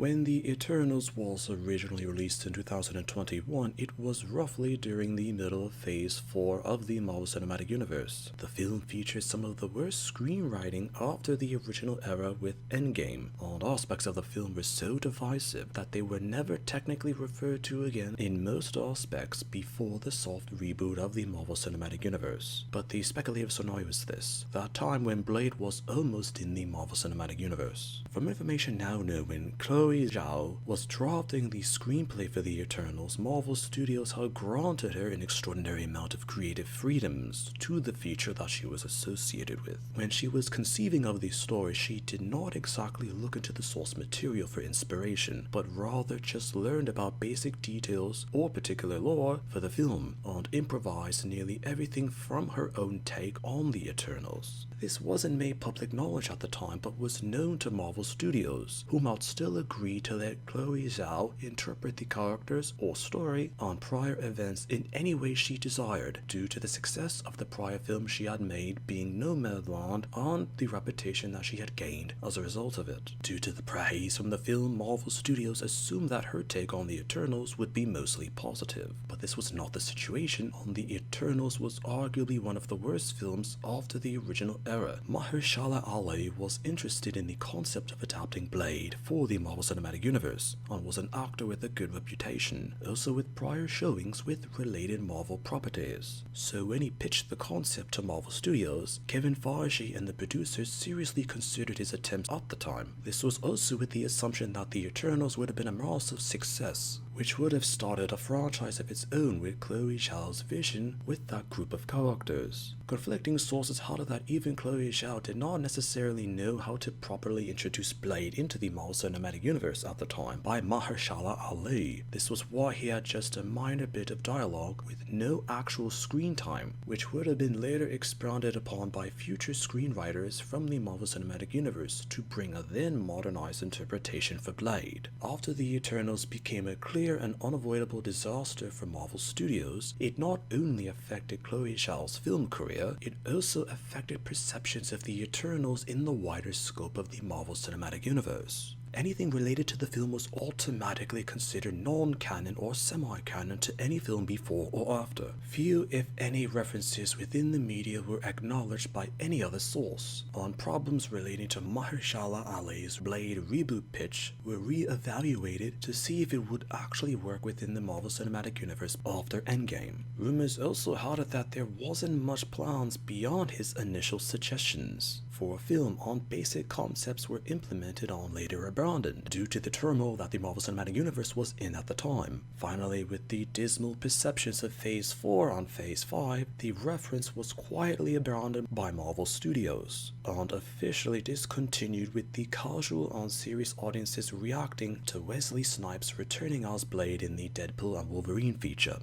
When The Eternals was originally released in 2021, it was roughly during the middle of Phase 4 of the Marvel Cinematic Universe. The film features some of the worst screenwriting after the original era with Endgame, and aspects of the film were so divisive that they were never technically referred to again in most aspects before the soft reboot of the Marvel Cinematic Universe. But the speculative scenario is this: that time when Blade was almost in the Marvel Cinematic Universe. From information now known, Chloe Zhao was drafting the screenplay for The Eternals. Marvel Studios had granted her an extraordinary amount of creative freedoms to the feature that she was associated with. When she was conceiving of the story, she did not exactly look into the source material for inspiration, but rather just learned about basic details or particular lore for the film, and improvised nearly everything from her own take on The Eternals. This wasn't made public knowledge at the time, but was known to Marvel Studios, whom had still agreed to let Chloe Zhao interpret the characters or story on prior events in any way she desired, due to the success of the prior film she had made being Nomadland and the reputation that she had gained as a result of it. Due to the praise from the film, Marvel Studios assumed that her take on the Eternals would be mostly positive. But this was not the situation, and the Eternals was arguably one of the worst films after the original era. Mahershala Ali was interested in the concept of adapting Blade for the Marvel Cinematic Universe, and was an actor with a good reputation, also with prior showings with related Marvel properties. So when he pitched the concept to Marvel Studios, Kevin Feige and the producers seriously considered his attempts at the time. This was also with the assumption that the Eternals would have been a massive success, which would have started a franchise of its own with Chloe Zhao's vision with that group of characters. Conflicting sources had it that even Chloe Zhao did not necessarily know how to properly introduce Blade into the Marvel Cinematic Universe at the time by Mahershala Ali. This was why he had just a minor bit of dialogue with no actual screen time, which would have been later expounded upon by future screenwriters from the Marvel Cinematic Universe to bring a then modernized interpretation for Blade. After the Eternals became a clear and unavoidable disaster for Marvel Studios, it not only affected Chloe Zhao's film career, it also affected perceptions of the Eternals in the wider scope of the Marvel Cinematic Universe. Anything related to the film was automatically considered non-canon or semi-canon to any film before or after. Few, if any, references within the media were acknowledged by any other source. On problems relating to Mahershala Ali's Blade reboot pitch were re-evaluated to see if it would actually work within the Marvel Cinematic Universe after Endgame. Rumors also had it that there wasn't much plans beyond his initial suggestions for a film, on basic concepts were implemented on later abandoned due to the turmoil that the Marvel Cinematic Universe was in at the time. Finally, with the dismal perceptions of Phase 4 on Phase 5, the reference was quietly abandoned by Marvel Studios and officially discontinued, with the casual and serious audiences reacting to Wesley Snipes returning as Blade in the Deadpool and Wolverine feature.